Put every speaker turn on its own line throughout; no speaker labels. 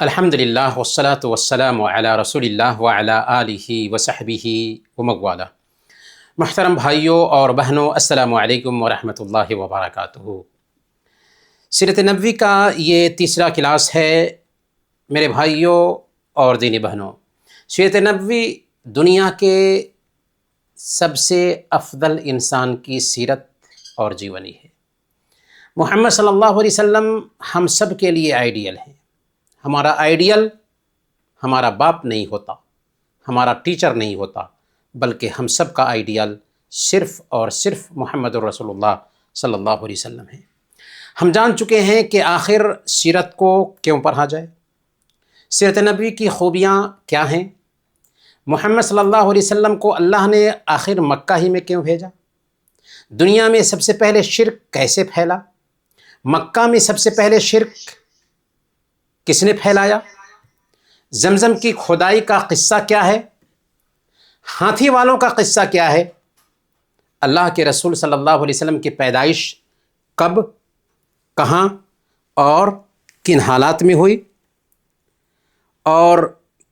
الحمدللہ والصلاة والسلام علی رسول اللہ وعلی آلہ وصحبہ وموالا۔ محترم بھائیوں اور بہنوں، السلام علیکم ورحمۃ اللہ وبرکاتہ۔ سیرت نبوی کا یہ تیسرا کلاس ہے میرے بھائیوں اور دینی بہنوں۔ سیرت نبوی دنیا کے سب سے افضل انسان کی سیرت اور جیونی ہے۔ محمد صلی اللہ علیہ وسلم ہم سب کے لیے آئیڈیل ہیں۔ ہمارا آئیڈیل ہمارا باپ نہیں ہوتا، ہمارا ٹیچر نہیں ہوتا، بلکہ ہم سب کا آئیڈیل صرف اور صرف محمد الرسول اللہ صلی اللہ علیہ وسلم ہے۔ ہم جان چکے ہیں کہ آخر سیرت کو کیوں پڑھا جائے، سیرت نبوی کی خوبیاں کیا ہیں، محمد صلی اللہ علیہ وسلم کو اللہ نے آخر مکہ ہی میں کیوں بھیجا، دنیا میں سب سے پہلے شرک کیسے پھیلا، مکہ میں سب سے پہلے شرک کس نے پھیلایا، زمزم کی کھدائی کا قصہ کیا ہے، ہاتھی والوں کا قصہ کیا ہے، اللہ کے رسول صلی اللہ علیہ وسلم کی پیدائش کب، کہاں اور کن حالات میں ہوئی، اور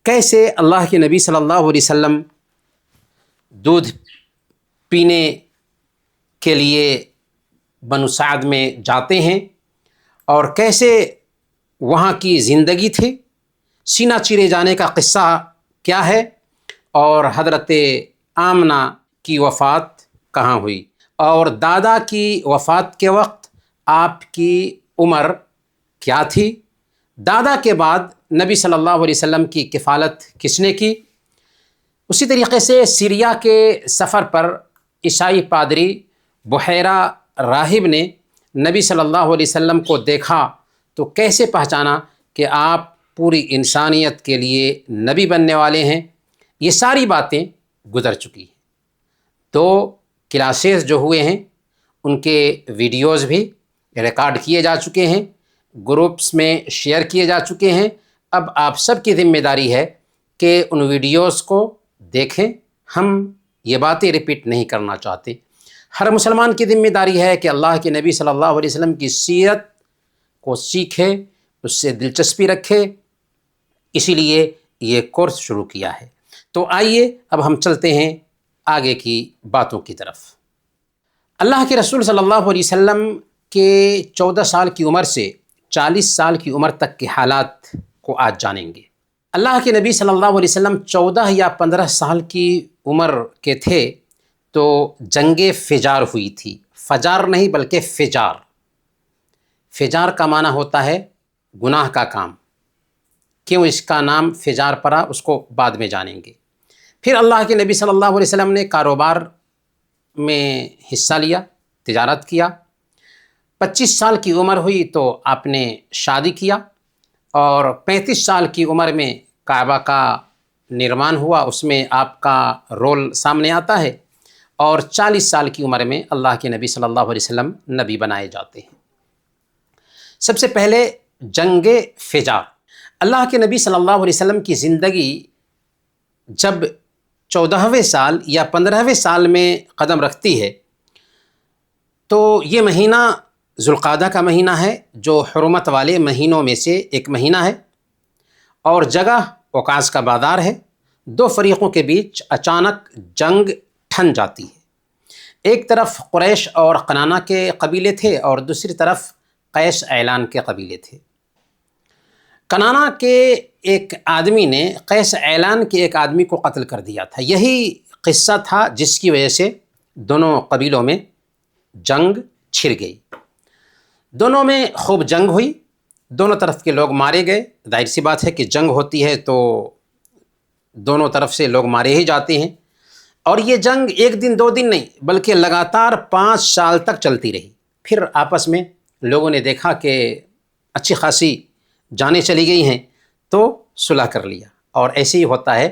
کیسے اللہ کے نبی صلی اللہ علیہ وسلم دودھ پینے کے لیے بنو سعد میں جاتے ہیں اور کیسے وہاں کی زندگی تھی، سینہ چیرے جانے کا قصہ کیا ہے، اور حضرت آمنہ کی وفات کہاں ہوئی، اور دادا کی وفات کے وقت آپ کی عمر کیا تھی، دادا کے بعد نبی صلی اللہ علیہ وسلم کی کفالت کس نے کی۔ اسی طریقے سے سیریا کے سفر پر عیسائی پادری بحیرہ راہب نے نبی صلی اللہ علیہ وسلم کو دیکھا تو کیسے پہچانا کہ آپ پوری انسانیت کے لیے نبی بننے والے ہیں۔ یہ ساری باتیں گزر چکی ہیں۔ 2 کلاسز جو ہوئے ہیں ان کے ویڈیوز بھی ریکارڈ کیے جا چکے ہیں، گروپس میں شیئر کیے جا چکے ہیں۔ اب آپ سب کی ذمہ داری ہے کہ ان ویڈیوز کو دیکھیں۔ ہم یہ باتیں ریپیٹ نہیں کرنا چاہتے۔ ہر مسلمان کی ذمہ داری ہے کہ اللہ کے نبی صلی اللہ علیہ وسلم کی سیرت کو سیکھے، اس سے دلچسپی رکھے، اسی لیے یہ کورس شروع کیا ہے۔ تو آئیے اب ہم چلتے ہیں آگے کی باتوں کی طرف۔ اللہ کے رسول صلی اللہ علیہ وسلم کے 14 سال کی عمر سے 40 سال کی عمر تک کے حالات کو آج جانیں گے۔ اللہ کے نبی صلی اللہ علیہ وسلم 14 یا 15 سال کی عمر کے تھے تو جنگ فجار ہوئی تھی۔ فجار نہیں بلکہ فجار۔ فجار کا معنی ہوتا ہے گناہ کا کام۔ کیوں اس کا نام فجار پڑا اس کو بعد میں جانیں گے۔ پھر اللہ کے نبی صلی اللہ علیہ وسلم نے کاروبار میں حصہ لیا، تجارت کیا۔ 25 سال کی عمر ہوئی تو آپ نے شادی کیا، اور 35 سال کی عمر میں کعبہ کا نرمان ہوا، اس میں آپ کا رول سامنے آتا ہے، اور 40 سال کی عمر میں اللہ کے نبی صلی اللہ علیہ وسلم نبی بنائے جاتے ہیں۔ سب سے پہلے جنگ فجار۔ اللہ کے نبی صلی اللہ علیہ وسلم کی زندگی جب 14ویں سال یا 15ویں سال میں قدم رکھتی ہے تو یہ مہینہ ذوالقعدہ کا مہینہ ہے، جو حرمت والے مہینوں میں سے ایک مہینہ ہے، اور جگہ اوکاز کا بازار ہے۔ 2 فریقوں کے بیچ اچانک جنگ ٹھن جاتی ہے۔ ایک طرف قریش اور کنانہ کے قبیلے تھے، اور دوسری طرف قیس اعلان کے قبیلے تھے۔ کنانہ کے ایک آدمی نے قیس اعلان کے ایک آدمی کو قتل کر دیا تھا۔ یہی قصہ تھا جس کی وجہ سے دونوں قبیلوں میں جنگ چھڑ گئی۔ دونوں میں خوب جنگ ہوئی، دونوں طرف کے لوگ مارے گئے۔ ظاہر سی بات ہے کہ جنگ ہوتی ہے تو دونوں طرف سے لوگ مارے ہی جاتے ہیں، اور یہ جنگ 1 دن 2 دن نہیں بلکہ لگاتار 5 سال تک چلتی رہی۔ پھر آپس میں لوگوں نے دیکھا کہ اچھی خاصی جانیں چلی گئی ہیں تو صلح کر لیا۔ اور ایسے ہی ہوتا ہے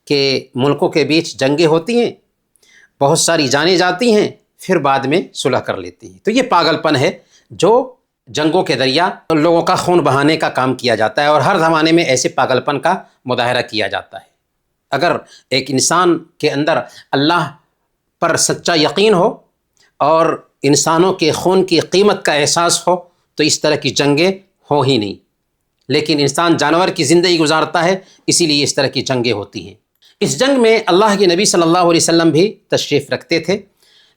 کہ ملکوں کے بیچ جنگیں ہوتی ہیں، بہت ساری جانیں جاتی ہیں، پھر بعد میں صلح کر لیتی ہیں۔ تو یہ پاگل پن ہے جو جنگوں کے ذریعہ لوگوں کا خون بہانے کا کام کیا جاتا ہے، اور ہر زمانے میں ایسے پاگل پن کا مظاہرہ کیا جاتا ہے۔ اگر ایک انسان کے اندر اللہ پر سچا یقین ہو اور انسانوں کے خون کی قیمت کا احساس ہو تو اس طرح کی جنگیں ہو ہی نہیں۔ لیکن انسان جانور کی زندگی گزارتا ہے، اسی لیے اس طرح کی جنگیں ہوتی ہیں۔ اس جنگ میں اللہ کے نبی صلی اللہ علیہ وسلم بھی تشریف رکھتے تھے،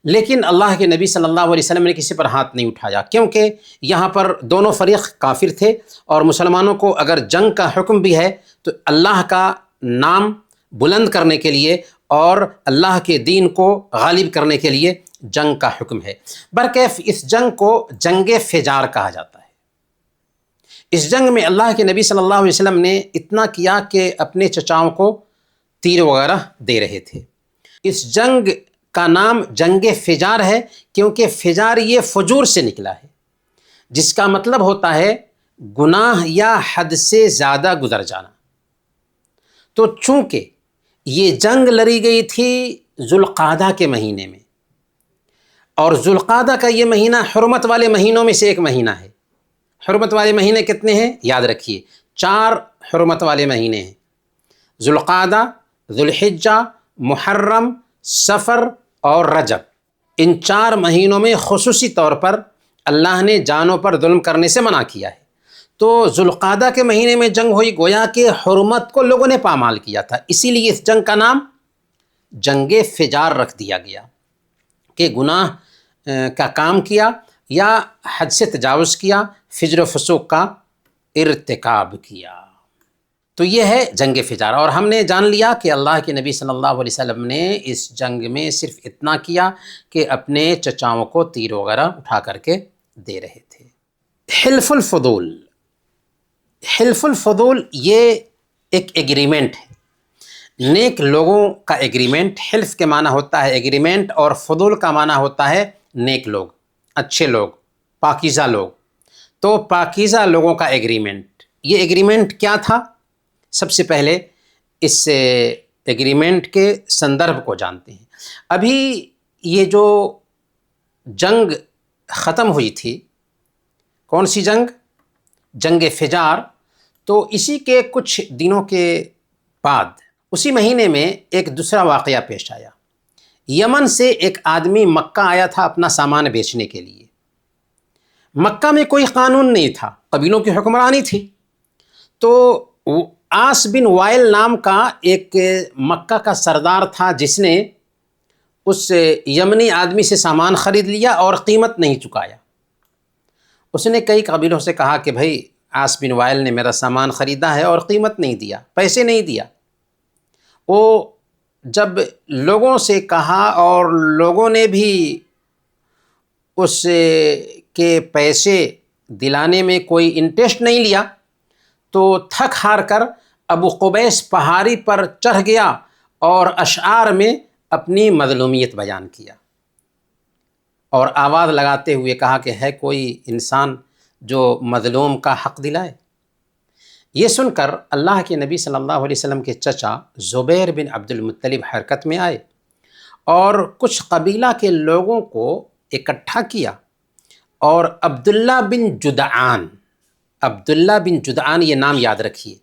لیکن اللہ کے نبی صلی اللہ علیہ وسلم نے کسی پر ہاتھ نہیں اٹھایا، کیونکہ یہاں پر دونوں فریق کافر تھے، اور مسلمانوں کو اگر جنگ کا حکم بھی ہے تو اللہ کا نام بلند کرنے کے لیے اور اللہ کے دین کو غالب کرنے کے لیے جنگ کا حکم ہے۔ برکیف اس جنگ کو جنگ فجار کہا جاتا ہے۔ اس جنگ میں اللہ کے نبی صلی اللہ علیہ وسلم نے اتنا کیا کہ اپنے چچاؤں کو تیر وغیرہ دے رہے تھے۔ اس جنگ کا نام جنگ فجار ہے کیونکہ فجار یہ فجور سے نکلا ہے، جس کا مطلب ہوتا ہے گناہ یا حد سے زیادہ گزر جانا۔ تو چونکہ یہ جنگ لڑی گئی تھی ذوالقعدہ کے مہینے میں، اور ذوالقعدہ کا یہ مہینہ حرمت والے مہینوں میں سے ایک مہینہ ہے۔ حرمت والے مہینے کتنے ہیں؟ یاد رکھیے، 4 حرمت والے مہینے ہیں: ذوالقعدہ، ذوالحجہ، محرم، صفر اور رجب۔ ان 4 مہینوں میں خصوصی طور پر اللہ نے جانوں پر ظلم کرنے سے منع کیا ہے۔ تو ذوالقعدہ کے مہینے میں جنگ ہوئی، گویا کہ حرمت کو لوگوں نے پامال کیا تھا، اسی لیے اس جنگ کا نام جنگ فجار رکھ دیا گیا کہ گناہ کا کام کیا یا حد سے تجاوز کیا، فجر و فسوق کا ارتکاب کیا۔ تو یہ ہے جنگ فجار، اور ہم نے جان لیا کہ اللہ کے نبی صلی اللہ علیہ وسلم نے اس جنگ میں صرف اتنا کیا کہ اپنے چچاؤں کو تیر وغیرہ اٹھا کر کے دے رہے تھے۔ حلف الفضول، حلف الفضول یہ ایک ایگریمنٹ ہے، نیک لوگوں کا ایگریمنٹ۔ حلف کے معنی ہوتا ہے ایگریمنٹ، اور فضول کا معنی ہوتا ہے نیک لوگ، اچھے لوگ، پاکیزہ لوگ۔ تو پاکیزہ لوگوں کا ایگریمنٹ، یہ ایگریمنٹ کیا تھا؟ سب سے پہلے اس ایگریمنٹ کے سندربھ کو جانتے ہیں۔ ابھی یہ جو جنگ ختم ہوئی تھی، کون سی جنگ؟ جنگ فجار۔ تو اسی کے کچھ دنوں کے بعد اسی مہینے میں ایک دوسرا واقعہ پیش آیا۔ یمن سے ایک آدمی مکہ آیا تھا اپنا سامان بیچنے کے لیے۔ مکہ میں کوئی قانون نہیں تھا، قبیلوں کی حکمرانی تھی۔ تو عاص بن وائل نام کا ایک مکہ کا سردار تھا، جس نے اس یمنی آدمی سے سامان خرید لیا اور قیمت نہیں چکایا۔ اس نے کئی قبیلوں سے کہا کہ بھائی عاص بن وائل نے میرا سامان خریدا ہے اور قیمت نہیں دیا، پیسے نہیں دیا۔ وہ جب لوگوں سے کہا اور لوگوں نے بھی اس کے پیسے دلانے میں کوئی انٹرسٹ نہیں لیا، تو تھک ہار کر ابو قبیس پہاڑی پر چڑھ گیا اور اشعار میں اپنی مظلومیت بیان کیا، اور آواز لگاتے ہوئے کہا کہ ہے کوئی انسان جو مظلوم کا حق دلائے۔ یہ سن کر اللہ کے نبی صلی اللہ علیہ وسلم کے چچا زبیر بن عبد المطلب حرکت میں آئے اور کچھ قبیلہ کے لوگوں کو اکٹھا کیا، اور عبداللہ بن جدعان، عبداللہ بن جدعان یہ نام یاد رکھیے،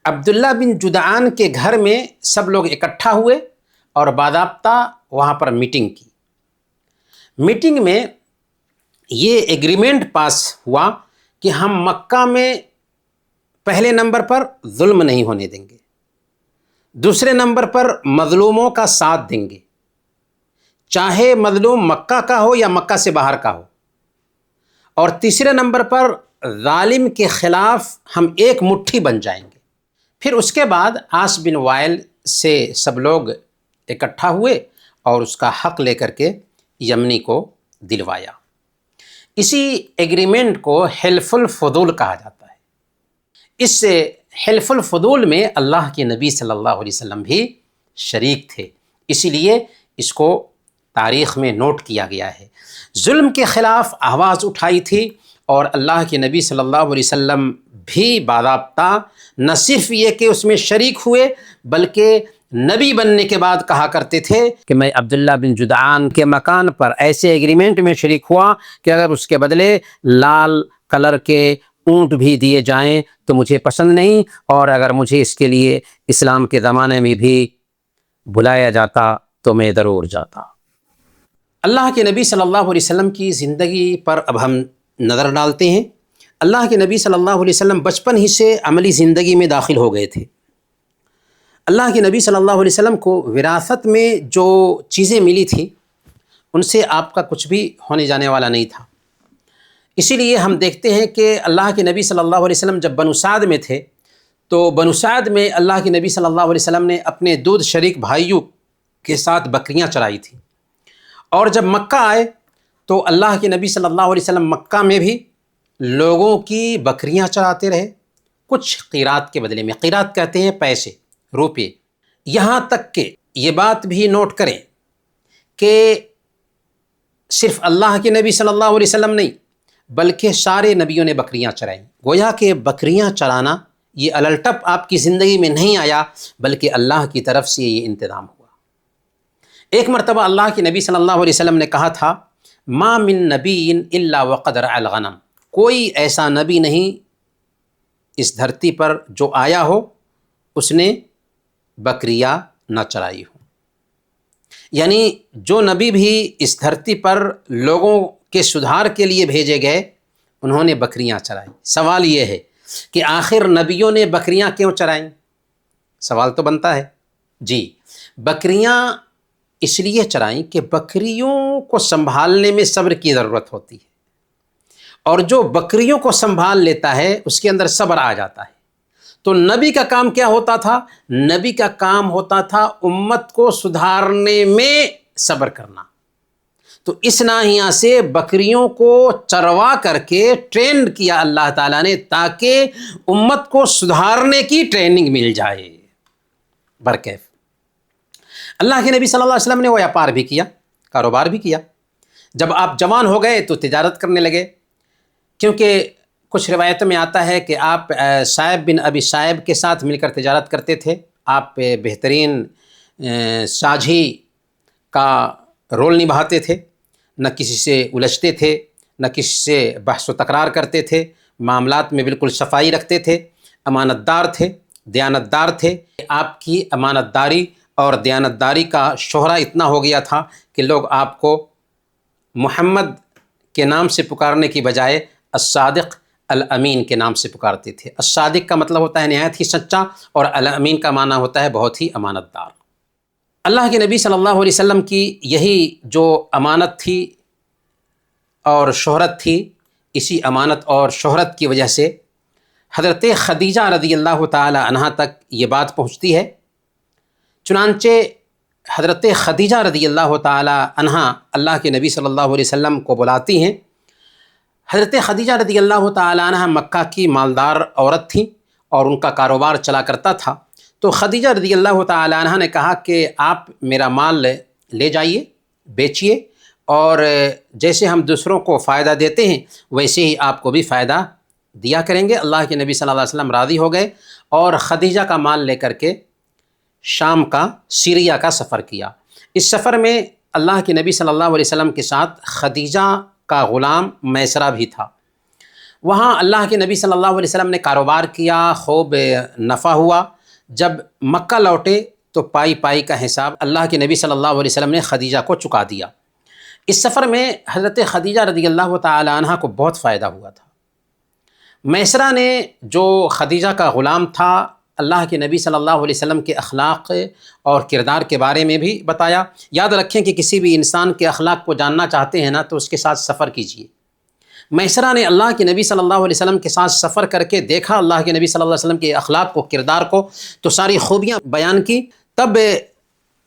عبداللہ بن جدعان کے گھر میں سب لوگ اکٹھا ہوئے اور باضابطہ وہاں پر میٹنگ کی۔ میٹنگ میں یہ ایگریمنٹ پاس ہوا کہ ہم مکہ میں پہلے نمبر پر ظلم نہیں ہونے دیں گے، دوسرے نمبر پر مظلوموں کا ساتھ دیں گے، چاہے مظلوم مکہ کا ہو یا مکہ سے باہر کا ہو، اور تیسرے نمبر پر ظالم کے خلاف ہم ایک مٹھی بن جائیں گے۔ پھر اس کے بعد عاص بن وائل سے سب لوگ اکٹھا ہوئے اور اس کا حق لے کر کے یمنی کو دلوایا۔ اسی ایگریمنٹ کو حلف الفضول کہا جاتا ہے۔ اس حلف الفضول میں اللہ کے نبی صلی اللہ علیہ وسلم بھی شریک تھے، اسی لیے اس کو تاریخ میں نوٹ کیا گیا ہے۔ ظلم کے خلاف آواز اٹھائی تھی، اور اللہ کے نبی صلی اللہ علیہ وسلم بھی باضابطہ نہ صرف یہ کہ اس میں شریک ہوئے، بلکہ نبی بننے کے بعد کہا کرتے تھے کہ میں عبداللہ بن جدعان کے مکان پر ایسے ایگریمنٹ میں شریک ہوا کہ اگر اس کے بدلے لال کلر کے اونٹ بھی دیے جائیں تو مجھے پسند نہیں، اور اگر مجھے اس کے لیے اسلام کے زمانے میں بھی بلایا جاتا تو میں ضرور جاتا۔ اللہ کے نبی صلی اللہ علیہ وسلم کی زندگی پر اب ہم نظر ڈالتے ہیں۔ اللہ کے نبی صلی اللہ علیہ وسلم بچپن ہی سے عملی زندگی میں داخل ہو گئے تھے۔ اللہ کے نبی صلی اللہ علیہ وسلم کو وراثت میں جو چیزیں ملی تھیں ان سے آپ کا کچھ بھی ہونے جانے والا نہیں تھا۔ اسی لیے ہم دیکھتے ہیں کہ اللہ کے نبی صلی اللہ علیہ وسلم جب بنو سعد میں تھے تو بنو سعد میں اللہ کے نبی صلی اللہ علیہ وسلم نے اپنے دودھ شریک بھائیوں کے ساتھ بکریاں چرائی تھیں، اور جب مکہ آئے تو اللہ کے نبی صلی اللہ علیہ وسلم مکہ میں بھی لوگوں کی بکریاں چراتے رہے، کچھ قیرات کے بدلے میں۔ قیرات کہتے ہیں پیسے، روپے۔ یہاں تک کہ یہ بات بھی نوٹ کریں کہ صرف اللہ کے نبی صلی اللہ علیہ وسلم نہیں بلکہ سارے نبیوں نے بکریاں چرائیں۔ گویا کہ بکریاں چرانا یہ الٹپ آپ کی زندگی میں نہیں آیا بلکہ اللہ کی طرف سے یہ انتظام ہوا۔ ایک مرتبہ اللہ کے نبی صلی اللہ علیہ وسلم نے کہا تھا، ما من نبی الا وقد رعى الغنم، کوئی ایسا نبی نہیں اس دھرتی پر جو آیا ہو اس نے بکریاں نہ چرائی ہو۔ یعنی جو نبی بھی اس دھرتی پر لوگوں کے سدھار کے لیے بھیجے گئے انہوں نے بکریاں چرائی۔ سوال یہ ہے کہ آخر نبیوں نے بکریاں کیوں چرائیں؟ سوال تو بنتا ہے۔ جی، بکریاں اس لیے چرائیں کہ بکریوں کو سنبھالنے میں صبر کی ضرورت ہوتی ہے، اور جو بکریوں کو سنبھال لیتا ہے اس کے اندر صبر آ جاتا ہے۔ تو نبی کا کام کیا ہوتا تھا؟ نبی کا کام ہوتا تھا امت کو سدھارنے میں صبر کرنا۔ تو اس ناحیہ سے بکریوں کو چروا کر کے ٹرین کیا اللہ تعالیٰ نے تاکہ امت کو سدھارنے کی ٹریننگ مل جائے۔ برکیف اللہ کے نبی صلی اللہ علیہ وسلم نے وہ ویاپار بھی کیا، کاروبار بھی کیا۔ جب آپ جوان ہو گئے تو تجارت کرنے لگے، کیونکہ کچھ روایتوں میں آتا ہے کہ آپ صائب بن ابی صائب کے ساتھ مل کر تجارت کرتے تھے۔ آپ بہترین ساجھی کا رول نبھاتے تھے، نہ کسی سے الجھتے تھے، نہ کسی سے بحث و تکرار کرتے تھے، معاملات میں بالکل صفائی رکھتے تھے، امانت دار تھے، دیانت دار تھے۔ آپ کی امانت داری اور دیانت داری کا شہرہ اتنا ہو گیا تھا کہ لوگ آپ کو محمد کے نام سے پکارنے کی بجائے الصادق الامین کے نام سے پکارتے تھے۔ الصادق کا مطلب ہوتا ہے نہایت ہی سچا، اور الامین کا معنی ہوتا ہے بہت ہی امانت دار۔ اللہ کے نبی صلی اللہ علیہ وسلم کی یہی جو امانت تھی اور شہرت تھی، اسی امانت اور شہرت کی وجہ سے حضرت خدیجہ رضی اللہ تعالی عنہا تک یہ بات پہنچتی ہے۔ چنانچہ حضرت خدیجہ رضی اللہ تعالی عنہا اللہ کے نبی صلی اللہ علیہ وسلم کو بلاتی ہیں۔ حضرت خدیجہ رضی اللہ تعالی عنہا مکہ کی مالدار عورت تھیں اور ان کا کاروبار چلا کرتا تھا۔ تو خدیجہ رضی اللہ تعالی عنہا نے کہا کہ آپ میرا مال لے جائیے، بیچیے، اور جیسے ہم دوسروں کو فائدہ دیتے ہیں ویسے ہی آپ کو بھی فائدہ دیا کریں گے۔ اللہ کے نبی صلی اللہ علیہ وسلم راضی ہو گئے اور خدیجہ کا مال لے کر کے شام کا، سیریا کا سفر کیا۔ اس سفر میں اللہ کے نبی صلی اللہ علیہ وسلم کے ساتھ خدیجہ کا غلام میسرہ بھی تھا۔ وہاں اللہ کے نبی صلی اللہ علیہ وسلم نے کاروبار کیا، خوب نفع ہوا۔ جب مکہ لوٹے تو پائی پائی کا حساب اللہ کے نبی صلی اللہ علیہ وسلم نے خدیجہ کو چکا دیا۔ اس سفر میں حضرت خدیجہ رضی اللہ تعالی عنہا کو بہت فائدہ ہوا تھا۔ میسرہ نے جو خدیجہ کا غلام تھا اللہ کے نبی صلی اللہ علیہ وسلم کے اخلاق اور کردار کے بارے میں بھی بتایا۔ یاد رکھیں کہ کسی بھی انسان کے اخلاق کو جاننا چاہتے ہیں نا تو اس کے ساتھ سفر کیجیے۔ میسرہ نے اللہ کے نبی صلی اللہ علیہ وسلم کے ساتھ سفر کر کے دیکھا اللہ کے نبی صلی اللہ علیہ وسلم کے اخلاق کو، کردار کو، تو ساری خوبیاں بیان کی۔ تب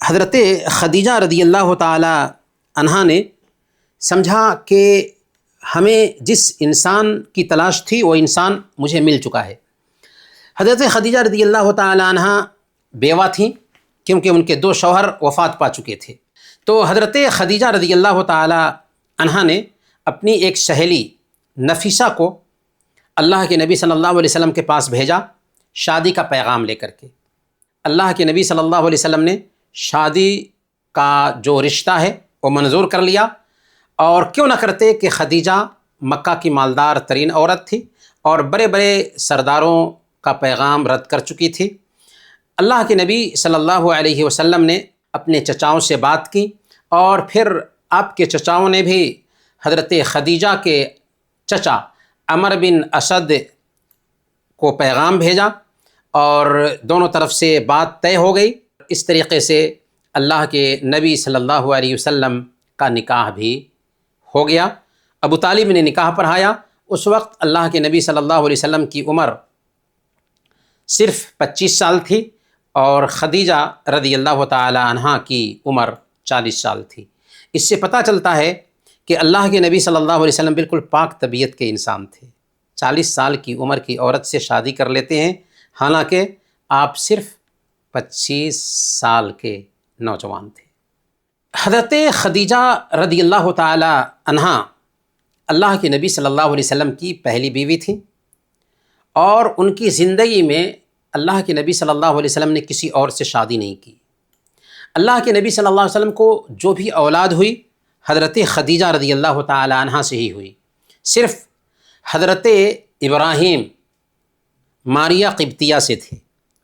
حضرت خدیجہ رضی اللہ تعالی عنہا نے سمجھا کہ ہمیں جس انسان کی تلاش تھی وہ انسان مجھے مل چکا ہے۔ حضرت خدیجہ رضی اللہ تعالی عنہا بیوہ تھیں کیونکہ ان کے 2 شوہر وفات پا چکے تھے۔ تو حضرت خدیجہ رضی اللہ تعالی عنہا نے اپنی ایک سہیلی نفیسہ کو اللہ کے نبی صلی اللہ علیہ وسلم کے پاس بھیجا شادی کا پیغام لے کر کے۔ اللہ کے نبی صلی اللہ علیہ وسلم نے شادی کا جو رشتہ ہے وہ منظور کر لیا، اور کیوں نہ کرتے کہ خدیجہ مکہ کی مالدار ترین عورت تھی اور بڑے بڑے سرداروں کا پیغام رد کر چکی تھی۔ اللہ کے نبی صلی اللہ علیہ وسلم نے اپنے چچاؤں سے بات کی، اور پھر آپ کے چچاؤں نے بھی حضرت خدیجہ کے چچا عمر بن اسد کو پیغام بھیجا اور دونوں طرف سے بات طے ہو گئی۔ اس طریقے سے اللہ کے نبی صلی اللہ علیہ وسلم کا نکاح بھی ہو گیا۔ ابو طالب نے نکاح پڑھایا۔ اس وقت اللہ کے نبی صلی اللہ علیہ وسلم کی عمر صرف 25 سال تھی اور خدیجہ رضی اللہ تعالی عنہا کی عمر 40 سال تھی۔ اس سے پتہ چلتا ہے کہ اللہ کے نبی صلی اللہ علیہ وسلم بالکل پاک طبیعت کے انسان تھے۔ 40 سال کی عمر کی عورت سے شادی کر لیتے ہیں، حالانکہ آپ صرف 25 سال کے نوجوان تھے۔ حضرت خدیجہ رضی اللہ تعالی عنہا اللہ کے نبی صلی اللہ علیہ وسلم کی پہلی بیوی تھی، اور ان کی زندگی میں اللہ کے نبی صلی اللہ علیہ وسلم نے کسی اور سے شادی نہیں کی۔ اللہ کے نبی صلی اللہ علیہ وسلم کو جو بھی اولاد ہوئی حضرت خدیجہ رضی اللہ تعالی عنہا سے ہی ہوئی۔ صرف حضرت ابراہیم ماریہ قبطیہ سے تھے،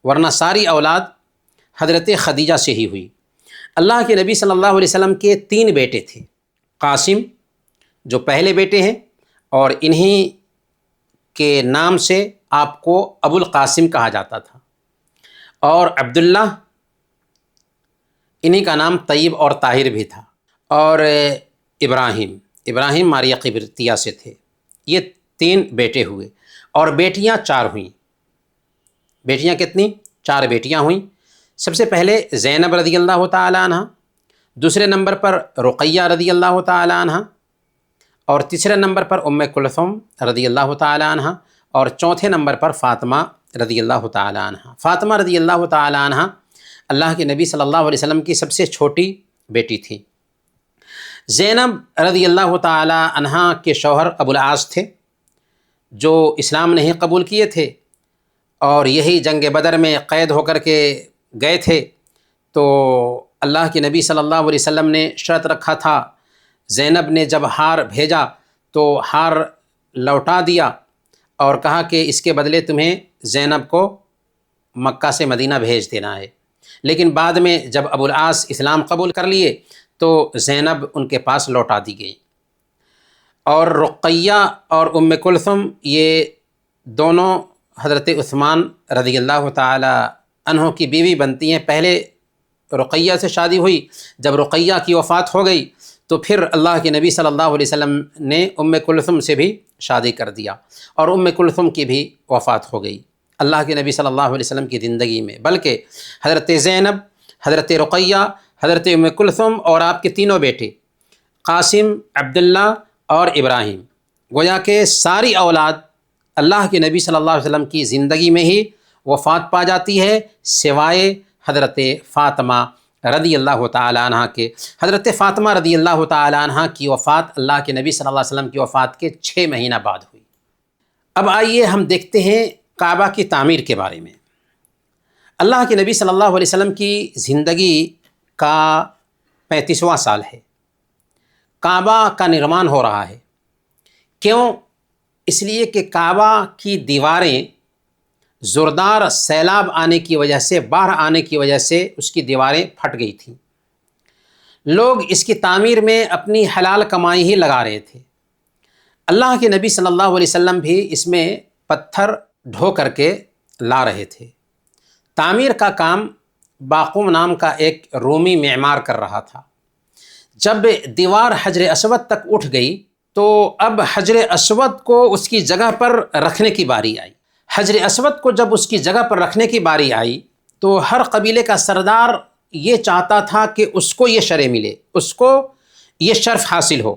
ورنہ ساری اولاد حضرت خدیجہ سے ہی ہوئی۔ اللہ کے نبی صلی اللہ علیہ وسلم کے 3 بیٹے تھے۔ قاسم جو پہلے بیٹے ہیں، اور انہی کے نام سے آپ کو ابو القاسم کہا جاتا تھا، اور عبداللہ، انہی کا نام طیب اور طاہر بھی تھا، اور ابراہیم ماریہ قبطیہ سے تھے۔ یہ 3 بیٹے ہوئے، اور بیٹیاں 4 ہوئیں۔ بیٹیاں کتنی؟ 4 بیٹیاں ہوئیں۔ سب سے پہلے زینب رضی اللہ تعالی عنہ، دوسرے نمبر پر رقیہ رضی اللہ تعالی عنہ، اور تیسرے نمبر پر ام کلثوم رضی اللہ تعالی عنہ، اور چوتھے نمبر پر فاطمہ رضی اللہ تعالی عنہ۔ فاطمہ رضی اللہ تعالی عنہ اللہ کے نبی صلی اللہ علیہ وسلم کی سب سے چھوٹی بیٹی تھی۔ زینب رضی اللہ تعالی عنہ کے شوہر ابو العاص تھے، جو اسلام نہیں قبول کیے تھے، اور یہی جنگ بدر میں قید ہو کر کے گئے تھے۔ تو اللہ کے نبی صلی اللہ علیہ وسلم نے شرط رکھا تھا، زینب نے جب ہار بھیجا تو ہار لوٹا دیا اور کہا کہ اس کے بدلے تمہیں زینب کو مکہ سے مدینہ بھیج دینا ہے۔ لیکن بعد میں جب ابو العاص اسلام قبول کر لیے تو زینب ان کے پاس لوٹا دی گئی۔ اور رقیہ اور ام کلثوم یہ دونوں حضرت عثمان رضی اللہ تعالی عنہ کی بیوی بنتی ہیں۔ پہلے رقیہ سے شادی ہوئی، جب رقیہ کی وفات ہو گئی تو پھر اللہ کے نبی صلی اللہ علیہ وسلم نے ام کلثوم سے بھی شادی کر دیا، اور ام کلثوم کی بھی وفات ہو گئی اللہ کے نبی صلی اللہ علیہ وسلم کی زندگی میں۔ بلکہ حضرت زینب، حضرت رقیہ، حضرت ام کلثوم اور آپ کے تینوں بیٹے قاسم، عبداللہ اور ابراہیم، گویا کہ ساری اولاد اللہ کے نبی صلی اللہ علیہ وسلم کی زندگی میں ہی وفات پا جاتی ہے، سوائے حضرت فاطمہ رضی اللہ تعالی عنہ کے۔ حضرت فاطمہ رضی اللہ تعالی عنہ کی وفات اللہ کے نبی صلی اللہ علیہ وسلم کی وفات کے 6 مہینہ بعد ہوئی۔ اب آئیے ہم دیکھتے ہیں کعبہ کی تعمیر کے بارے میں۔ اللہ کے نبی صلی اللہ علیہ وسلم کی زندگی کا 35واں سال ہے، کعبہ کا نرمان ہو رہا ہے۔ کیوں؟ اس لیے کہ کعبہ کی دیواریں زوردار سیلاب آنے کی وجہ سے، باڑھ آنے کی وجہ سے اس کی دیواریں پھٹ گئی تھیں۔ لوگ اس کی تعمیر میں اپنی حلال کمائی ہی لگا رہے تھے۔ اللہ کے نبی صلی اللہ علیہ وسلم بھی اس میں پتھر ڈھو کر کے لا رہے تھے۔ تعمیر کا کام باقوم نام کا ایک رومی معمار کر رہا تھا۔ جب دیوار حجر اسود تک اٹھ گئی تو اب حجر اسود کو اس کی جگہ پر رکھنے کی باری آئی۔ حجر اسود کو جب اس کی جگہ پر رکھنے کی باری آئی تو ہر قبیلے کا سردار یہ چاہتا تھا کہ اس کو یہ شرع ملے، اس کو یہ شرف حاصل ہو۔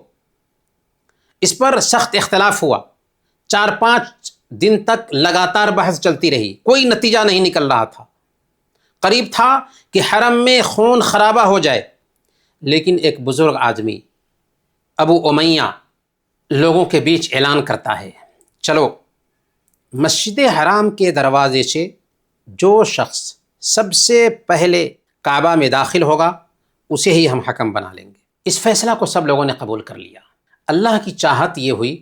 اس پر سخت اختلاف ہوا، 4-5 دن تک لگاتار بحث چلتی رہی، کوئی نتیجہ نہیں نکل رہا تھا۔ قریب تھا کہ حرم میں خون خرابہ ہو جائے، لیکن ایک بزرگ آدمی ابو امیہ لوگوں کے بیچ اعلان کرتا ہے، چلو مسجد حرام کے دروازے سے جو شخص سب سے پہلے کعبہ میں داخل ہوگا اسے ہی ہم حکم بنا لیں گے۔ اس فیصلہ کو سب لوگوں نے قبول کر لیا۔ اللہ کی چاہت یہ ہوئی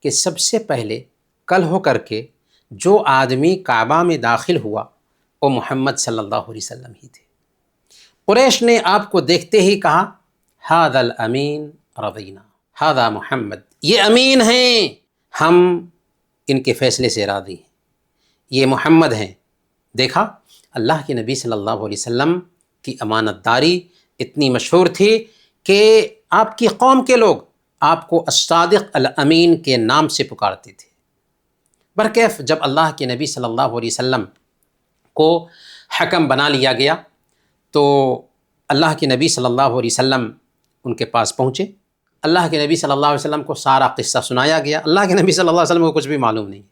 کہ سب سے پہلے کل ہو کر کے جو آدمی کعبہ میں داخل ہوا وہ محمد صلی اللہ علیہ وسلم ہی تھے۔ قریش نے آپ کو دیکھتے ہی کہا، ھذا الامین رضینا، ھذا محمد، یہ امین ہیں، ہم ان کے فیصلے سے راضی ہیں، یہ محمد ہیں۔ دیکھا اللہ کے نبی صلی اللہ علیہ وسلم کی امانت داری اتنی مشہور تھی کہ آپ کی قوم کے لوگ آپ کو الصادق الامین کے نام سے پکارتے تھے۔ برکیف جب اللہ کے نبی صلی اللہ علیہ وسلم کو حکم بنا لیا گیا تو اللہ کے نبی صلی اللہ علیہ وسلم ان کے پاس پہنچے، اللہ کے نبی صلی اللہ علیہ وسلم کو سارا قصہ سنایا گیا۔ اللہ کے نبی صلی اللہ علیہ وسلم کو کچھ بھی معلوم نہیں،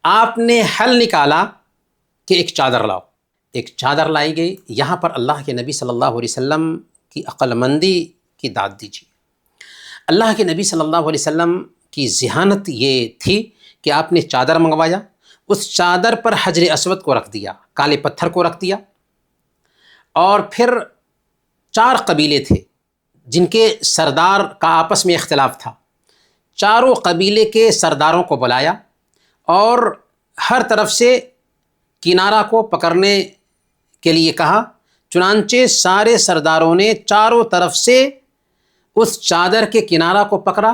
آپ نے حل نکالا کہ ایک چادر لاؤ، ایک چادر لائی گئی۔ یہاں پر اللہ کے نبی صلی اللہ علیہ وسلم کی عقل مندی کی داد دیجیے۔ اللہ کے نبی صلی اللہ علیہ وسلم کی ذہانت یہ تھی کہ آپ نے چادر منگوایا، اس چادر پر حجر اسود کو رکھ دیا، کالے پتھر کو رکھ دیا، اور پھر 4 قبیلے تھے جن کے سردار کا آپس میں اختلاف تھا، چاروں قبیلے کے سرداروں کو بلایا اور ہر طرف سے کنارہ کو پکڑنے کے لیے کہا۔ چنانچہ سارے سرداروں نے چاروں طرف سے اس چادر کے کنارہ کو پکڑا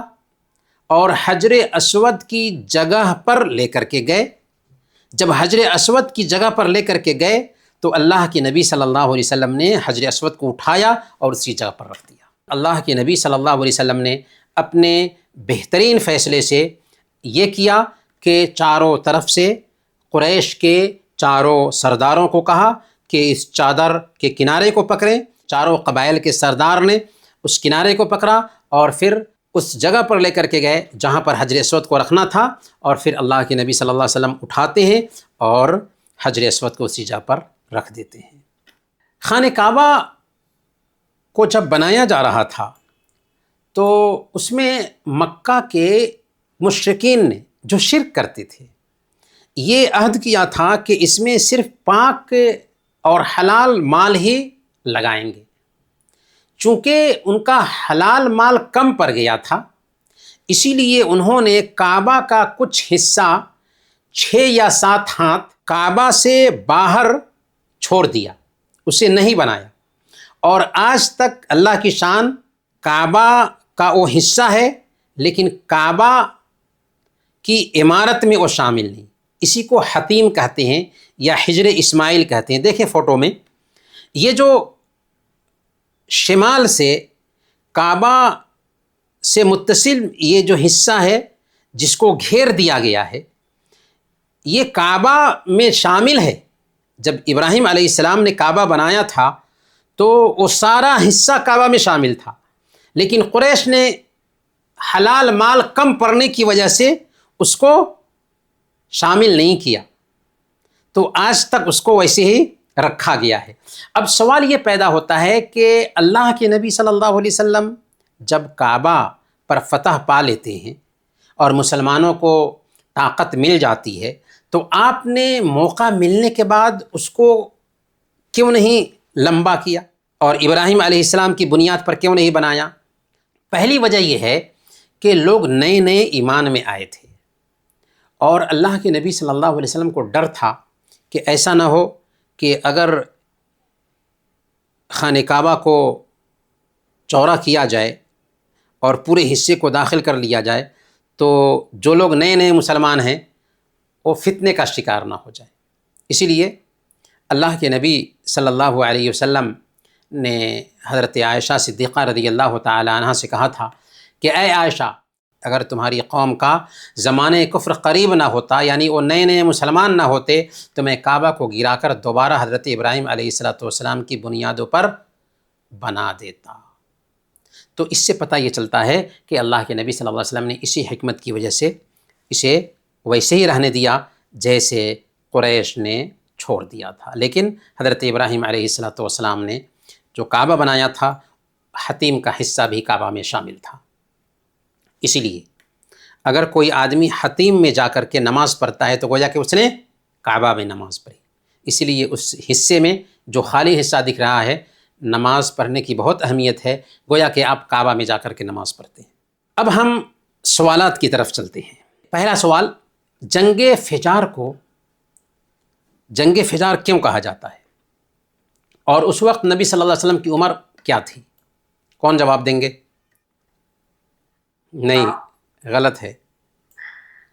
اور حجر اسود کی جگہ پر لے کر کے گئے۔ جب حجر اسود کی جگہ پر لے کر کے گئے تو اللہ کے نبی صلی اللہ علیہ وسلم نے حجر اسود کو اٹھایا اور اسی جگہ پر رکھ دیا۔ اللہ کے نبی صلی اللہ علیہ وسلم نے اپنے بہترین فیصلے سے یہ کیا کہ چاروں طرف سے قریش کے چاروں سرداروں کو کہا کہ اس چادر کے کنارے کو پکڑیں۔ چاروں قبائل کے سردار نے اس کنارے کو پکڑا اور پھر اس جگہ پر لے کر کے گئے جہاں پر حجر اسود کو رکھنا تھا، اور پھر اللہ کے نبی صلی اللہ علیہ وسلم اٹھاتے ہیں اور حجر اسود کو اسی جگہ پر رکھ دیتے ہیں۔ خانہ کعبہ کو جب بنایا جا رہا تھا تو اس میں مکہ کے مشرکین نے جو شرک کرتے تھے یہ عہد کیا تھا کہ اس میں صرف پاک اور حلال مال ہی لگائیں گے۔ چونکہ ان کا حلال مال کم پڑ گیا تھا، اسی لیے انہوں نے کعبہ کا کچھ حصہ 6 یا 7 ہاتھ کعبہ سے باہر چھوڑ دیا، اسے نہیں بنایا، اور آج تک اللہ کی شان کعبہ کا وہ حصہ ہے لیکن کعبہ کی عمارت میں وہ شامل نہیں۔ اسی کو حتیم کہتے ہیں یا حجر اسماعیل کہتے ہیں۔ دیکھیں فوٹو میں یہ جو شمال سے کعبہ سے متصل یہ جو حصہ ہے جس کو گھیر دیا گیا ہے یہ کعبہ میں شامل ہے۔ جب ابراہیم علیہ السلام نے کعبہ بنایا تھا تو وہ سارا حصہ کعبہ میں شامل تھا، لیکن قریش نے حلال مال کم پڑنے کی وجہ سے اس کو شامل نہیں کیا، تو آج تک اس کو ویسے ہی رکھا گیا ہے۔ اب سوال یہ پیدا ہوتا ہے کہ اللہ کے نبی صلی اللہ علیہ وسلم جب کعبہ پر فتح پا لیتے ہیں اور مسلمانوں کو طاقت مل جاتی ہے تو آپ نے موقع ملنے کے بعد اس کو کیوں نہیں لمبا کیا اور ابراہیم علیہ السلام کی بنیاد پر کیوں نہیں بنایا؟ پہلی وجہ یہ ہے کہ لوگ نئے نئے ایمان میں آئے تھے اور اللہ کے نبی صلی اللہ علیہ وسلم کو ڈر تھا کہ ایسا نہ ہو کہ اگر خانہ کعبہ کو چوڑا کیا جائے اور پورے حصے کو داخل کر لیا جائے تو جو لوگ نئے نئے مسلمان ہیں وہ فتنے کا شکار نہ ہو جائے۔ اسی لیے اللہ کے نبی صلی اللہ علیہ وسلم نے حضرت عائشہ صدیقہ رضی اللہ تعالی عنہ سے کہا تھا کہ اے عائشہ، اگر تمہاری قوم کا زمانے کفر قریب نہ ہوتا، یعنی وہ نئے نئے مسلمان نہ ہوتے، تو میں کعبہ کو گرا کر دوبارہ حضرت ابراہیم علیہ السلام کی بنیادوں پر بنا دیتا۔ تو اس سے پتہ یہ چلتا ہے کہ اللہ کے نبی صلی اللہ علیہ وسلم نے اسی حکمت کی وجہ سے اسے ویسے ہی رہنے دیا جیسے قریش نے چھوڑ دیا تھا، لیکن حضرت ابراہیم علیہ السلام نے جو کعبہ بنایا تھا حتیم کا حصہ بھی کعبہ میں شامل تھا۔ اسی لیے اگر کوئی آدمی حتیم میں جا کر کے نماز پڑھتا ہے تو گویا کہ اس نے کعبہ میں نماز پڑھی، اسی لیے اس حصے میں جو خالی حصہ دکھ رہا ہے نماز پڑھنے کی بہت اہمیت ہے، گویا کہ آپ کعبہ میں جا کر کے نماز پڑھتے ہیں۔ اب ہم سوالات کی طرف چلتے ہیں۔ پہلا سوال، جنگ فجار کو جنگ فجار کیوں کہا جاتا ہے اور اس وقت نبی صلی اللہ علیہ وسلم کی عمر کیا تھی؟ کون جواب دیں گے؟ نہیں، غلط ہے۔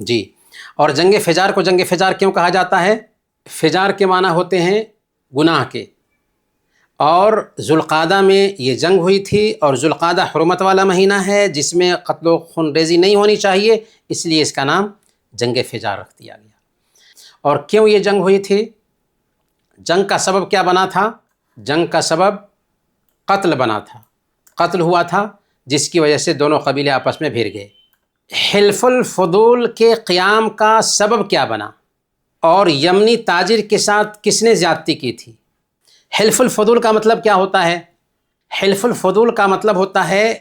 جی. اور جنگ فجار کو جنگ فجار کیوں کہا جاتا ہے؟ فجار کے معنی ہوتے ہیں گناہ کے. اور ذوالقعدہ میں یہ جنگ ہوئی تھی، اور ذوالقعدہ حرمت والا مہینہ ہے جس میں قتل و خون ریزی نہیں ہونی چاہیے، اس لیے اس کا نام جنگ فجار رکھ دیا گیا. اور کیوں یہ جنگ ہوئی تھی؟ جنگ کا سبب کیا بنا تھا؟ جنگ کا سبب قتل بنا تھا، قتل ہوا تھا جس کی وجہ سے دونوں قبیلے آپس میں بھیڑ گئے. حلف الفضول کے قیام کا سبب کیا بنا؟ اور یمنی تاجر کے ساتھ کس نے زیادتی کی تھی؟ حلف الفضول کا مطلب کیا ہوتا ہے؟ حلف الفضول کا مطلب ہوتا ہے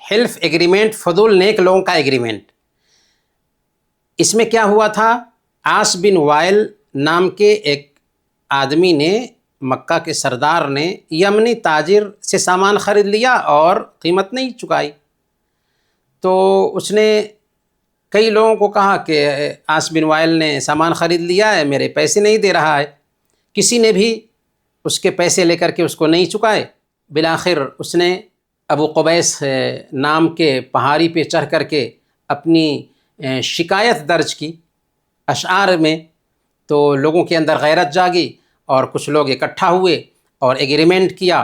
حلف ایگریمنٹ، فضول نیک لوگوں کا ایگریمنٹ. اس میں کیا ہوا تھا؟ عاص بن وائل نام کے ایک آدمی نے، مکہ کے سردار نے یمنی تاجر سے سامان خرید لیا اور قیمت نہیں چکائی. تو اس نے کئی لوگوں کو کہا کہ عاص بن وائل نے سامان خرید لیا ہے، میرے پیسے نہیں دے رہا ہے. کسی نے بھی اس کے پیسے لے کر کے اس کو نہیں چکائے. بالآخر اس نے ابو قبیس نام کے پہاڑی پہ چڑھ کر کے اپنی شکایت درج کی اشعار میں. تو لوگوں کے اندر غیرت جاگی اور کچھ لوگ اکٹھا ہوئے اور ایگریمنٹ کیا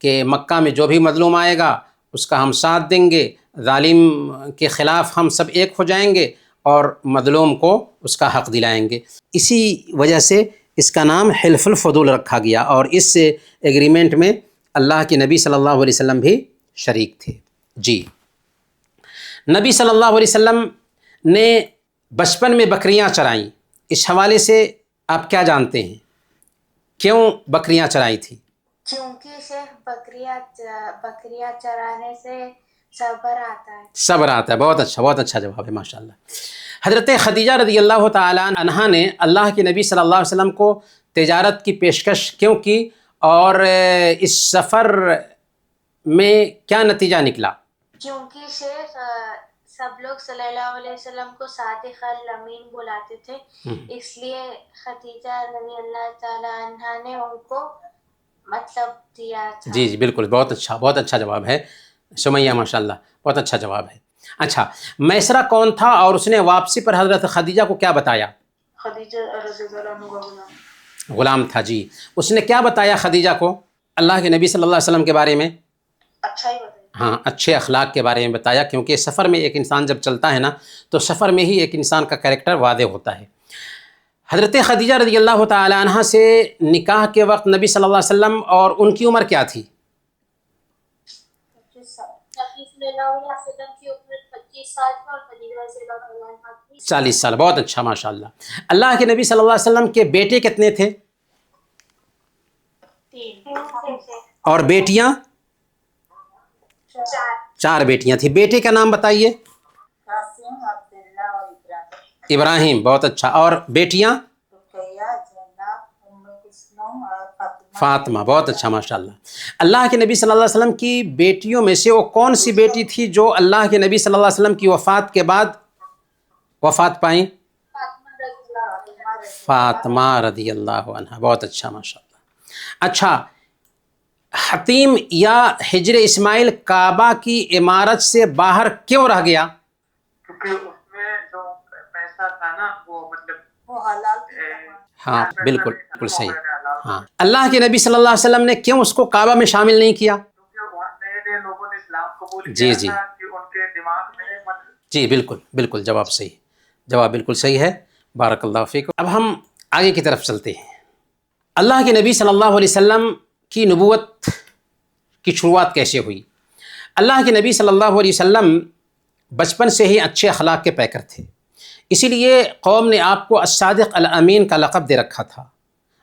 کہ مکہ میں جو بھی مظلوم آئے گا اس کا ہم ساتھ دیں گے، ظالم کے خلاف ہم سب ایک ہو جائیں گے اور مظلوم کو اس کا حق دلائیں گے. اسی وجہ سے اس کا نام حلف الفضول رکھا گیا. اور اس ایگریمنٹ میں اللہ کے نبی صلی اللہ علیہ وسلم بھی شریک تھے. جی، نبی صلی اللہ علیہ وسلم نے بچپن میں بکریاں چرائیں. اس حوالے سے آپ کیا جانتے ہیں؟ کیوں بکریاں چرائی تھی؟
کیونکہ شیخ بکریاں چرانے سے صبر آتا ہے.
صبر آتا ہے. بہت اچھا جواب ہے، ماشاء اللہ. حضرت خدیجہ رضی اللہ تعالیٰ عنہا نے اللہ کے نبی صلی اللہ علیہ وسلم کو تجارت کی پیشکش کیوں کی، اور اس سفر میں کیا نتیجہ نکلا؟
کیونکہ شیخ سب لوگ صلی اللہ علیہ وسلم کو صادق الامین بلاتے تھے، اس لیے خدیجہ رضی اللہ تعالیٰ عنہا نے ان کو مطلب دیا تھا.
جی بالکل، بہت اچھا جواب ہے سمیہ، ماشاء اللہ بہت اچھا جواب ہے. اچھا، میسرہ کون تھا اور اس نے واپسی پر حضرت خدیجہ کو کیا بتایا؟
خدیجہ رضی اللہ عنہ کا
غلام تھا. جی، اس نے کیا بتایا خدیجہ کو اللہ کے نبی صلی اللہ علیہ وسلم کے بارے میں؟
اچھا ہی بتایا.
ہاں، اچھے اخلاق کے بارے میں بتایا، کیونکہ سفر میں ایک انسان جب چلتا ہے نا تو سفر میں ہی ایک انسان کا کریکٹر واضح ہوتا ہے. حضرت خدیجہ رضی اللہ تعالی عنہ سے نکاح کے وقت نبی صلی اللہ علیہ وسلم اور ان کی عمر کیا تھی؟ 40 سال. بہت اچھا، ماشاء اللہ. اللہ کے نبی صلی اللہ علیہ وسلم کے بیٹے کتنے تھے؟
3.
اور بیٹیاں؟ 4 بیٹیاں تھیں. بیٹے کا نام بتائیے. ابراہیم. بہت اچھا. اور بیٹیاں؟ فاطمہ. بہت اچھا، ماشاء اللہ. اللہ کے نبی صلی اللہ علیہ وسلم کی بیٹیوں میں سے وہ کون سی بیٹی تھی جو اللہ کے نبی صلی اللہ علیہ وسلم کی وفات کے بعد وفات پائیں؟ فاطمہ رضی اللہ عنہ. بہت اچھا، ماشاء اللہ. اچھا، حتیم یا حجر اسماعیل کعبہ کی عمارت سے باہر کیوں رہ گیا؟
کیونکہ اس میں جو پیسہ تھا نا وہ مطلب وہ حلال تھا.
ہاں بالکل صحیح. ہاں، اللہ کے نبی صلی اللہ علیہ وسلم نے کیوں اس کو کعبہ میں شامل نہیں کیا؟
کیونکہ نئے لوگوں نے اسلام قبول
جی
کیا تھا کہ ان کے دماغ میں
جی بالکل جواب صحیح. جواب بالکل صحیح ہے. بارک اللہ فیکم. اب ہم آگے کی طرف چلتے ہیں. اللہ کے نبی صلی اللہ علیہ وسلم کی نبوت کی شروعات کیسے ہوئی؟ اللہ کے نبی صلی اللہ علیہ وسلم بچپن سے ہی اچھے اخلاق کے پیکر تھے، اسی لیے قوم نے آپ کو الصادق الامین کا لقب دے رکھا تھا.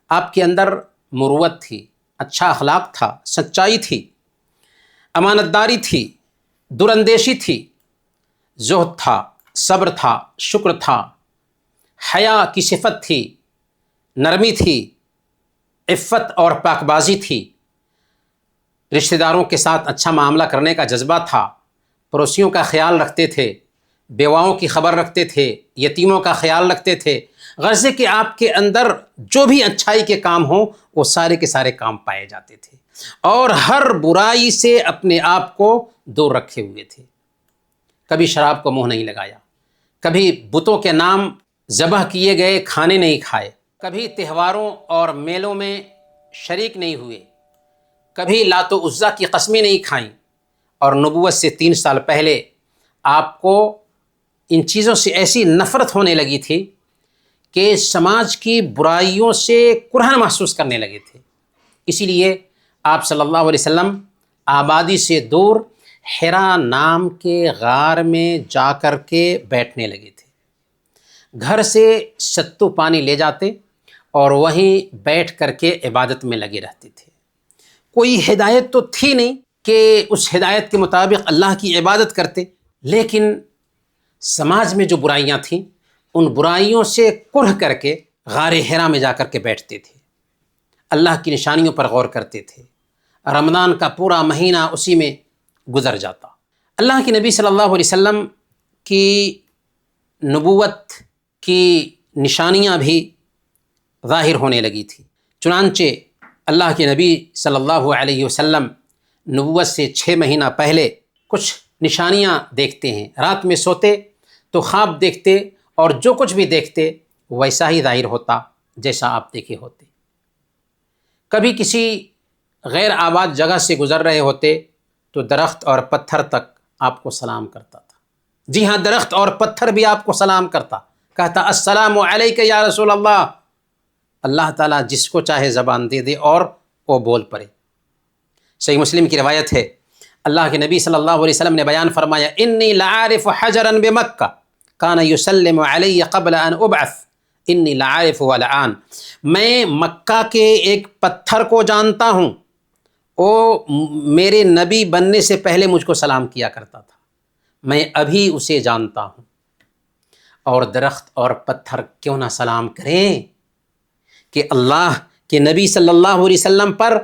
آپ کے اندر مروت تھی، اچھا اخلاق تھا، سچائی تھی، امانت داری تھی، دراندیشی تھی، زہد تھا، صبر تھا، شکر تھا، حیا کی صفت تھی، نرمی تھی، عفت اور پاک بازی تھی، رشتہ داروں کے ساتھ اچھا معاملہ کرنے کا جذبہ تھا، پڑوسیوں کا خیال رکھتے تھے، بیواؤں کی خبر رکھتے تھے، یتیموں کا خیال رکھتے تھے. غرض ہے کہ آپ کے اندر جو بھی اچھائی کے کام ہوں وہ سارے کے سارے کام پائے جاتے تھے، اور ہر برائی سے اپنے آپ کو دور رکھے ہوئے تھے. کبھی شراب کو منہ نہیں لگایا، کبھی بتوں کے نام ذبح کیے گئے کھانے نہیں کھائے، کبھی تہواروں اور میلوں میں شریک نہیں ہوئے، کبھی لات و عزیٰ کی قسمیں نہیں کھائیں، اور نبوت سے 3 سال پہلے آپ کو ان چیزوں سے ایسی نفرت ہونے لگی تھی کہ سماج کی برائیوں سے کرہن محسوس کرنے لگے تھے۔ اسی لیے آپ صلی اللہ علیہ وسلم آبادی سے دور حرا نام کے غار میں جا کر کے بیٹھنے لگے تھے۔ گھر سے ستو پانی لے جاتے اور وہیں بیٹھ کر کے عبادت میں لگے رہتے تھے۔ کوئی ہدایت تو تھی نہیں کہ اس ہدایت کے مطابق اللہ کی عبادت کرتے، لیکن سماج میں جو برائیاں تھیں ان برائیوں سے کرہ کر کے غار حرا میں جا کر کے بیٹھتے تھے، اللہ کی نشانیوں پر غور کرتے تھے۔ رمضان کا پورا مہینہ اسی میں گزر جاتا۔ اللہ کے نبی صلی اللہ علیہ وسلم کی نبوت کی نشانیاں بھی ظاہر ہونے لگی تھی۔ چنانچہ اللہ کے نبی صلی اللہ علیہ وسلم نبوت سے 6 مہینہ پہلے کچھ نشانیاں دیکھتے ہیں۔ رات میں سوتے تو خواب دیکھتے اور جو کچھ بھی دیکھتے ویسا ہی ظاہر ہوتا جیسا آپ دیکھے ہوتے۔ کبھی کسی غیر آباد جگہ سے گزر رہے ہوتے تو درخت اور پتھر تک آپ کو سلام کرتا تھا۔ جی ہاں، درخت اور پتھر بھی آپ کو سلام کرتا، کہتا السلام علیک یا رسول اللہ۔ اللہ تعالیٰ جس کو چاہے زبان دے دے اور وہ بول پڑے۔ صحیح مسلم کی روایت ہے، اللہ کے نبی صلی اللہ علیہ وسلم نے بیان فرمایا انی لعارف حجرا بمکہ کان یسلم علی قبل ان ابعث انی لعارف والآن، میں مکہ کے ایک پتھر کو جانتا ہوں، وہ میرے نبی بننے سے پہلے مجھ کو سلام کیا کرتا تھا، میں ابھی اسے جانتا ہوں۔ اور درخت اور پتھر کیوں نہ سلام کریں کہ اللہ کے نبی صلی اللہ علیہ وسلم پر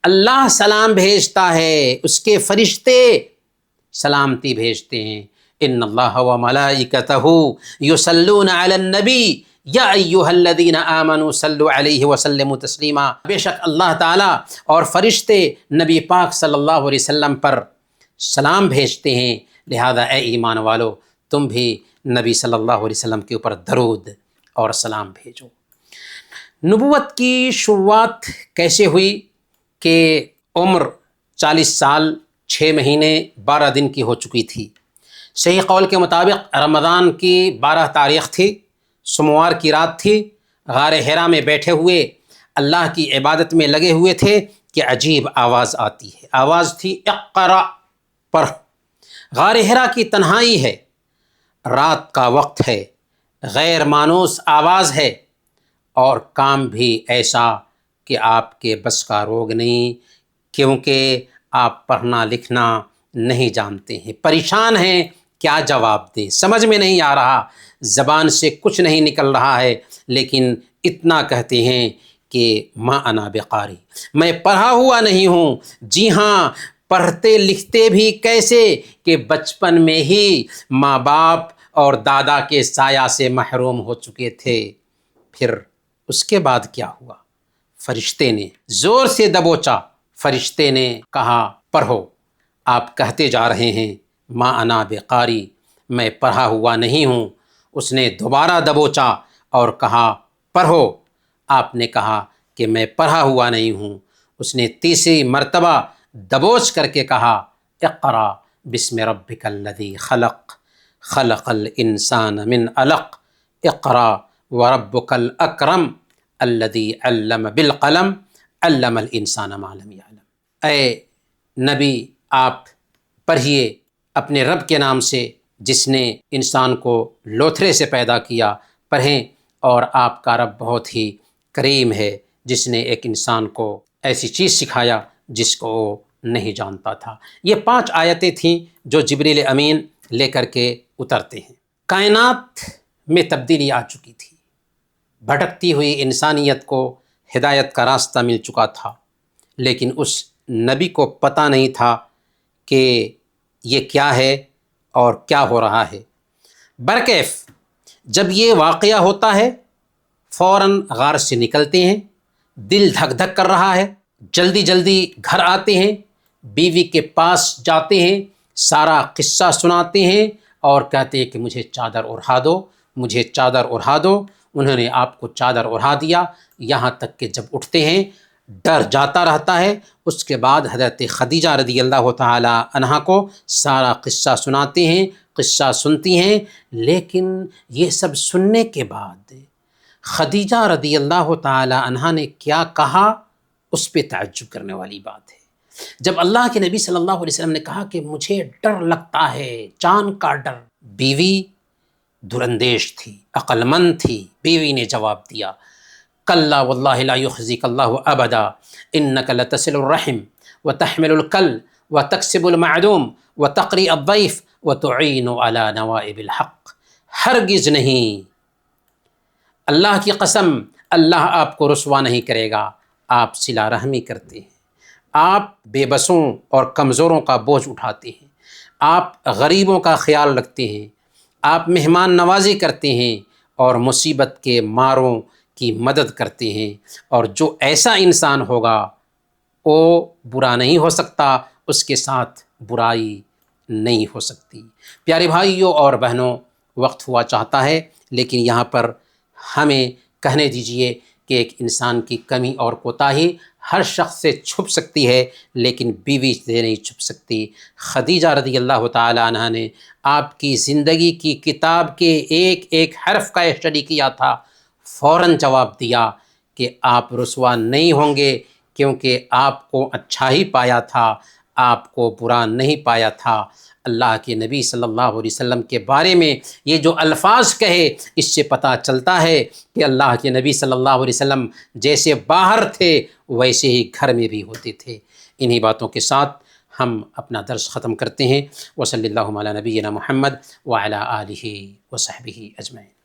اللہ سلام بھیجتا ہے، اس کے فرشتے سلامتی بھیجتے ہیں۔ ان اللہ وملائکتہ یصلون علی النبی یا ایھا الذین آمنوا صلوا علیہ وسلموا تسلیما، بے شک اللہ تعالیٰ اور فرشتے نبی پاک صلی اللہ علیہ وسلم پر سلام بھیجتے ہیں، لہذا اے ایمان والو تم بھی نبی صلی اللہ علیہ وسلم کے اوپر درود اور سلام بھیجو۔ نبوت کی شروعات کیسے ہوئی کہ عمر 40 سال 6 مہینے 12 دن کی ہو چکی تھی۔ صحیح قول کے مطابق رمضان کی 12 تاریخ تھی، سوموار کی رات تھی، غار حرا میں بیٹھے ہوئے اللہ کی عبادت میں لگے ہوئے تھے کہ عجیب آواز آتی ہے۔ آواز تھی اقرأ، پڑھ۔ غار حرا کی تنہائی ہے، رات کا وقت ہے، غیر مانوس آواز ہے، اور کام بھی ایسا کہ آپ کے بس کا روگ نہیں، کیونکہ آپ پڑھنا لکھنا نہیں جانتے ہیں، پریشان ہیں، کیا جواب دیں، سمجھ میں نہیں آ رہا، زبان سے کچھ نہیں نکل رہا ہے، لیکن اتنا کہتے ہیں کہ ما انا بقاری، میں پڑھا ہوا نہیں ہوں۔ جی ہاں، پڑھتے لکھتے بھی کیسے کہ بچپن میں ہی ماں باپ اور دادا کے سایہ سے محروم ہو چکے تھے۔ پھر اس کے بعد کیا ہوا؟ فرشتے نے زور سے دبوچا، فرشتے نے کہا پڑھو۔ آپ کہتے جا رہے ہیں ما انا بقاری، میں پڑھا ہوا نہیں ہوں۔ اس نے دوبارہ دبوچا اور کہا پڑھو۔ آپ نے کہا کہ میں پڑھا ہوا نہیں ہوں۔ اس نے تیسری مرتبہ دبوچ کر کے کہا اقرأ بسم ربک الذی خلق خلق الانسان من علق اقرأ وربک الاکرم الذی علم بالقلم علم الانسان ما لم یعلم۔ اے نبی آپ پڑھیے اپنے رب کے نام سے جس نے انسان کو لوتھڑے سے پیدا کیا، پڑھیں، اور آپ کا رب بہت ہی کریم ہے جس نے ایک انسان کو ایسی چیز سکھایا جس کو وہ نہیں جانتا تھا۔ یہ 5 آیتیں تھیں جو جبریل امین لے کر کے اترتے ہیں۔ کائنات میں تبدیلی آ چکی تھی، بھٹکتی ہوئی انسانیت کو ہدایت کا راستہ مل چکا تھا، لیکن اس نبی کو پتہ نہیں تھا کہ یہ کیا ہے اور کیا ہو رہا ہے۔ برکیف جب یہ واقعہ ہوتا ہے فوراً غار سے نکلتے ہیں، دل دھک دھک کر رہا ہے، جلدی جلدی گھر آتے ہیں، بیوی کے پاس جاتے ہیں، سارا قصہ سناتے ہیں اور کہتے کہ مجھے چادر اڑا دو، مجھے چادر اڑا دو۔ انہوں نے آپ کو چادر اڑا دیا، یہاں تک کہ جب اٹھتے ہیں ڈر جاتا رہتا ہے۔ اس کے بعد حضرت خدیجہ رضی اللہ تعالی عنہا کو سارا قصہ سناتے ہیں، قصہ سنتی ہیں۔ لیکن یہ سب سننے کے بعد خدیجہ رضی اللہ تعالی عنہا نے کیا کہا، اس پہ تعجب کرنے والی بات ہے۔ جب اللہ کے نبی صلی اللہ علیہ وسلم نے کہا کہ مجھے ڈر لگتا ہے، جان کا ڈر، بیوی دراندیش تھی، عقل مند تھی، بیوی نے جواب دیا کلا واللہ لا یخزیک اللہ ابدا انک لتصل الرحم وتحمل الکل وتکسب المعدوم وتقری الضیف وتعین علی نوائب الحق۔ ہرگز نہیں، اللہ کی قسم، اللہ آپ کو رسوا نہیں کرے گا، آپ صلہ رحمی کرتے ہیں، آپ بے بسوں اور کمزوروں کا بوجھ اٹھاتے ہیں، آپ غریبوں کا خیال رکھتے ہیں، آپ مہمان نوازی کرتے ہیں اور مصیبت کے ماروں کی مدد کرتے ہیں، اور جو ایسا انسان ہوگا وہ برا نہیں ہو سکتا، اس کے ساتھ برائی نہیں ہو سکتی۔ پیارے بھائیوں اور بہنوں، وقت ہوا چاہتا ہے، لیکن یہاں پر ہمیں کہنے دیجئے کہ ایک انسان کی کمی اور کوتاہی ہر شخص سے چھپ سکتی ہے، لیکن بیوی سے نہیں چھپ سکتی۔ خدیجہ رضی اللہ تعالی عنہ نے آپ کی زندگی کی کتاب کے ایک ایک حرف کا اسٹڈی کیا تھا، فوراً جواب دیا کہ آپ رسوا نہیں ہوں گے، کیونکہ آپ کو اچھا ہی پایا تھا، آپ کو برا نہیں پایا تھا۔ اللہ کے نبی صلی اللہ علیہ وسلم کے بارے میں یہ جو الفاظ کہے، اس سے پتہ چلتا ہے کہ اللہ کے نبی صلی اللہ علیہ وسلم جیسے باہر تھے ویسے ہی گھر میں بھی ہوتے تھے۔ انہی باتوں کے ساتھ ہم اپنا درس ختم کرتے ہیں۔ وصلی اللہ علی نبینا محمد وعلی آلہ وصحبہ اجمعین۔